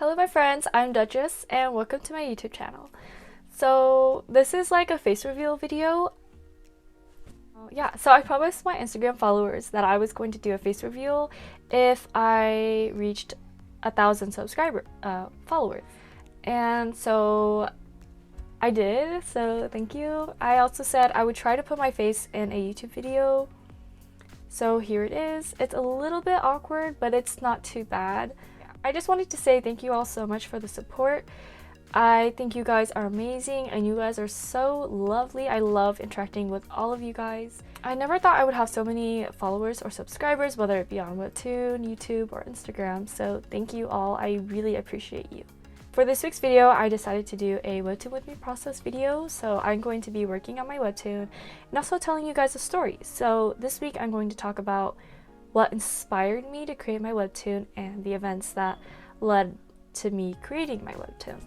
Hello my friends, I'm Duchess and welcome to my YouTube channel. So this is like a face reveal video. So I promised my Instagram followers that I was going to do a face reveal if I reached 1,000 followers. And so I did, so thank you. I also said I would try to put my face in a YouTube video. So here it is. It's a little bit awkward, but it's not too bad. I just wanted to say thank you all so much for the support. I think you guys are amazing and you guys are so lovely. I love interacting with all of you guys. I never thought I would have so many followers or subscribers, whether it be on Webtoon, YouTube, or Instagram. So thank you all. I really appreciate you. For this week's video, I decided to do a Webtoon with me process video. So I'm going to be working on my Webtoon and also telling you guys a story. So this week I'm going to talk about what inspired me to create my Webtoon and the events that led to me creating my Webtoon.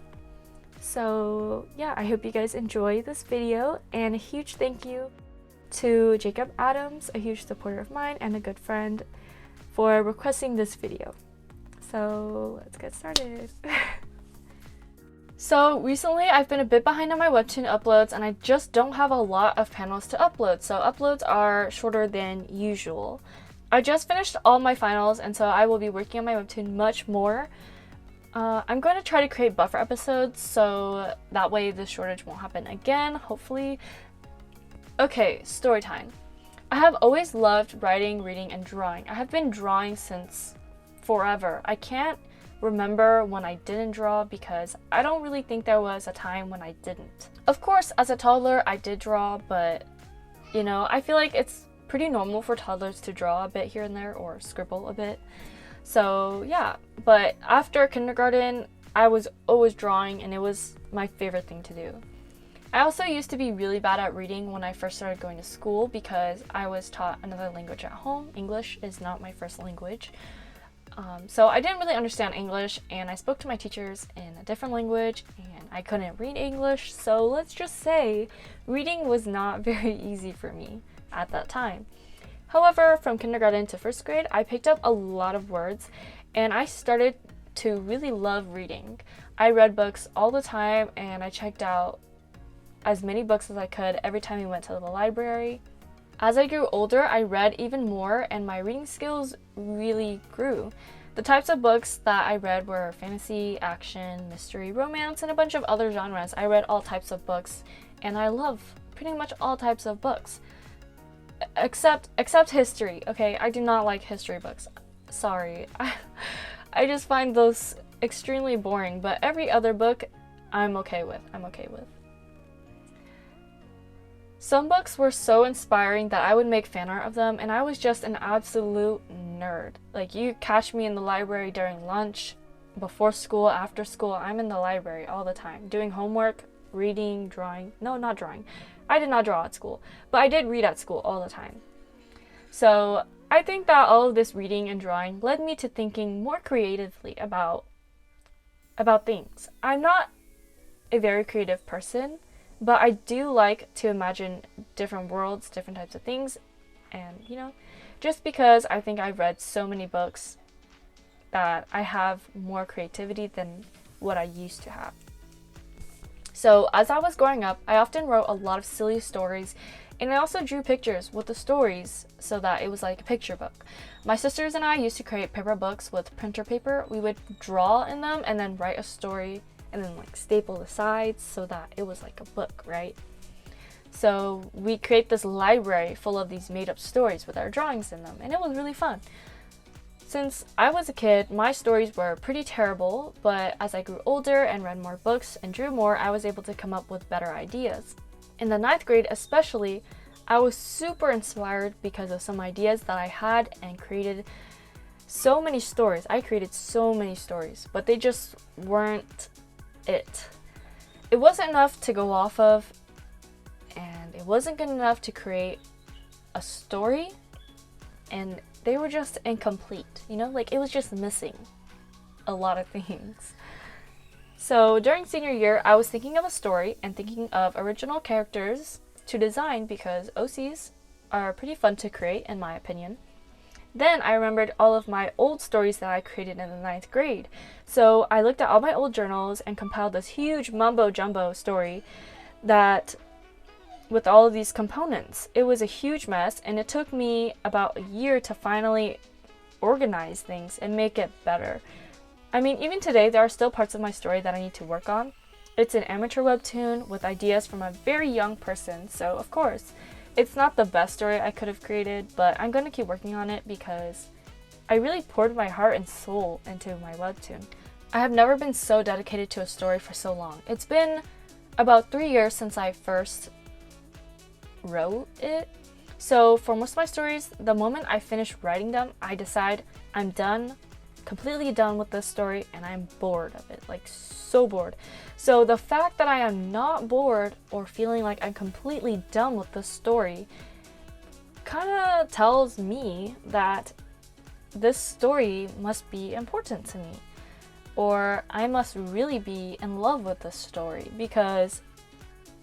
So yeah, I hope you guys enjoy this video, and a huge thank you to Jacob Adams, a huge supporter of mine and a good friend, for requesting this video. So let's get started. So recently I've been a bit behind on my Webtoon uploads and I just don't have a lot of panels to upload, so uploads are shorter than usual. I just finished all my finals and so I will be working on my Webtoon much more. I'm going to try to create buffer episodes so that way this shortage won't happen again, hopefully. Okay, story time. I have always loved writing, reading, and drawing. I have been drawing since forever. I can't remember when I didn't draw because I don't really think there was a time when I didn't. Of course, as a toddler, I did draw, but you know, I feel like it's pretty normal for toddlers to draw a bit here and there or scribble a bit. So yeah, but after kindergarten, I was always drawing and it was my favorite thing to do. I also used to be really bad at reading when I first started going to school because I was taught another language at home. English is not my first language. So I didn't really understand English and I spoke to my teachers in a different language and I couldn't read English. So let's just say reading was not very easy for me at that time. However, from kindergarten to first grade, I picked up a lot of words and I started to really love reading. I read books all the time and I checked out as many books as I could every time we went to the library. As I grew older, I read even more and my reading skills really grew. The types of books that I read were fantasy, action, mystery, romance, and a bunch of other genres. I read all types of books and I love pretty much all types of books. Except history, okay? I do not like history books. Sorry. I just find those extremely boring, but every other book I'm okay with. Some books were so inspiring that I would make fan art of them, and I was just an absolute nerd. Like, you catch me in the library during lunch, before school, after school, I'm in the library all the time, doing homework, reading, drawing. No, not drawing. I did not draw at school, but I did read at school all the time. So I think that all of this reading and drawing led me to thinking more creatively about things. I'm not a very creative person, but I do like to imagine different worlds, different types of things, and you know, just because I think I've read so many books that I have more creativity than what I used to have. So as I was growing up, I often wrote a lot of silly stories and I also drew pictures with the stories so that it was like a picture book. My sisters and I used to create paper books with printer paper. We would draw in them and then write a story and then like staple the sides so that it was like a book, right? So we create this library full of these made up stories with our drawings in them and it was really fun. Since I was a kid, my stories were pretty terrible, but as I grew older and read more books and drew more, I was able to come up with better ideas. In the 9th grade especially, I was super inspired because of some ideas that I had and created so many stories. I created so many stories, but they just weren't it. It wasn't enough to go off of, and it wasn't good enough to create a story, and they were just incomplete, you know, like it was just missing a lot of things. So during senior year, I was thinking of a story and thinking of original characters to design because OCs are pretty fun to create in my opinion. Then I remembered all of my old stories that I created in the 9th grade. So I looked at all my old journals and compiled this huge mumbo jumbo story that with all of these components. It was a huge mess, and it took me about a year to finally organize things and make it better. I mean, even today, there are still parts of my story that I need to work on. It's an amateur webtoon with ideas from a very young person, so of course, it's not the best story I could have created, but I'm going to keep working on it because I really poured my heart and soul into my webtoon. I have never been so dedicated to a story for so long. It's been about 3 years since I first wrote it. So for most of my stories, the moment I finish writing them, I decide I'm done, completely done with this story, and I'm bored of it, like so bored. So the fact that I am not bored or feeling like I'm completely done with this story kind of tells me that this story must be important to me, or I must really be in love with this story, because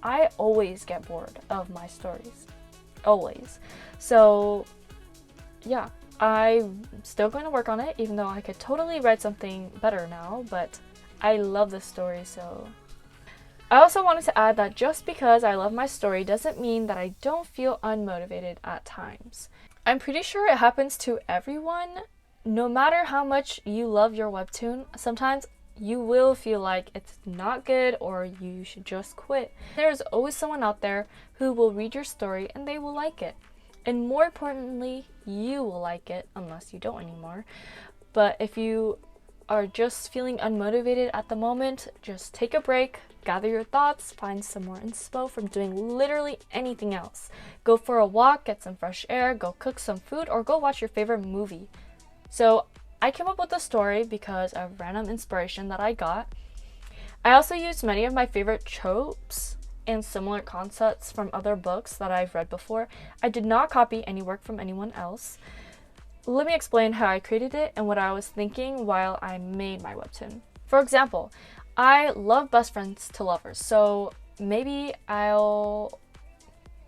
I always get bored of my stories. Always. So yeah, I'm still going to work on it, even though I could totally write something better now, but I love this story. So I also wanted to add that just because I love my story doesn't mean that I don't feel unmotivated at times. I'm pretty sure it happens to everyone. No matter how much you love your webtoon, sometimes you will feel like it's not good or you should just quit. There's always someone out there who will read your story and they will like it. And more importantly, you will like it, unless you don't anymore. But if you are just feeling unmotivated at the moment, just take a break, gather your thoughts, find some more inspo from doing literally anything else. Go for a walk, get some fresh air, go cook some food, or go watch your favorite movie. So I came up with the story because of random inspiration that I got. I also used many of my favorite tropes and similar concepts from other books that I've read before. I did not copy any work from anyone else. Let me explain how I created it and what I was thinking while I made my webtoon. For example, I love best friends to lovers, so maybe I'll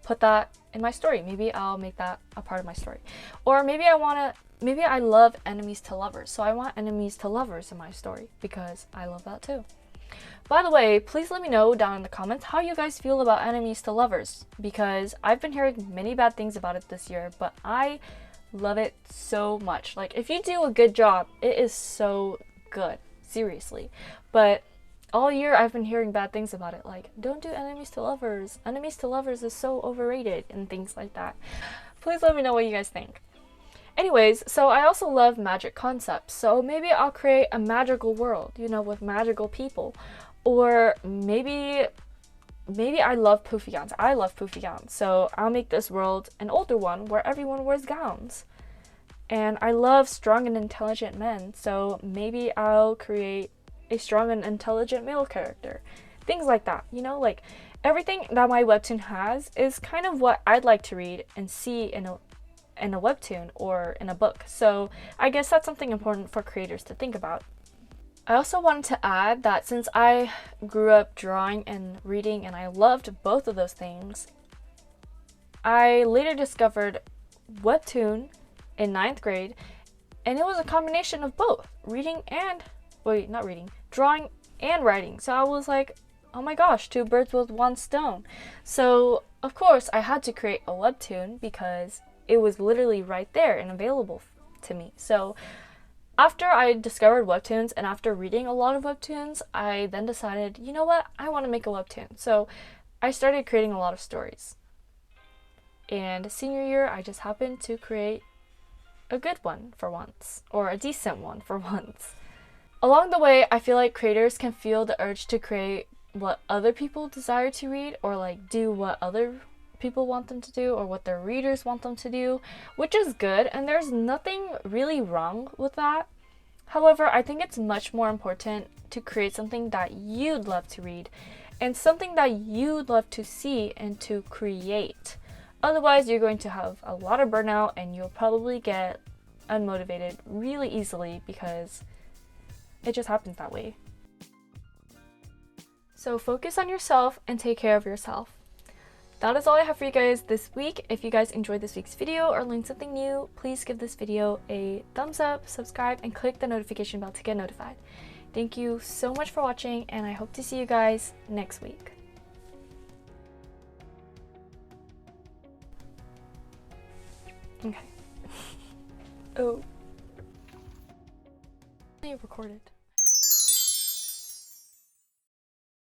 put that in my story. Maybe I'll make that a part of my story. Or maybe I love enemies to lovers, so I want enemies to lovers in my story because I love that too. By the way, please let me know down in the comments how you guys feel about enemies to lovers, because I've been hearing many bad things about it this year, but I love it so much. Like, if you do a good job, it is so good, seriously. But all year I've been hearing bad things about it, like, don't do enemies to lovers. Enemies to lovers is so overrated and things like that. Please let me know what you guys think. Anyways, so I also love magic concepts, so maybe I'll create a magical world, you know, with magical people. Or maybe I love poofy gowns. I love poofy gowns, so I'll make this world an older one where everyone wears gowns. And I love strong and intelligent men, so maybe I'll create a strong and intelligent male character. Things like that, you know, like everything that my webtoon has is kind of what I'd like to read and see in a webtoon or in a book. So I guess that's something important for creators to think about. I also wanted to add that since I grew up drawing and reading and I loved both of those things, I later discovered webtoon in 9th grade, and it was a combination of both drawing and writing. So I was like, oh my gosh, 2 birds with 1 stone. So of course I had to create a webtoon because it was literally right there and available to me. So after I discovered webtoons and after reading a lot of webtoons, I then decided, you know what, I want to make a webtoon. So I started creating a lot of stories. And senior year, I just happened to create a good one for once, or a decent one for once. Along the way, I feel like creators can feel the urge to create what other people desire to read, or like do what other people want them to do, or what their readers want them to do, which is good, and there's nothing really wrong with that. However, I think it's much more important to create something that you'd love to read and something that you'd love to see and to create. Otherwise, you're going to have a lot of burnout and you'll probably get unmotivated really easily because it just happens that way. So focus on yourself and take care of yourself. that is all I have for you guys this week. If you guys enjoyed this week's video or learned something new, please give this video a thumbs up, subscribe, and click the notification bell to get notified. Thank you so much for watching, and I hope to see you guys next week. Okay. Oh. I recorded.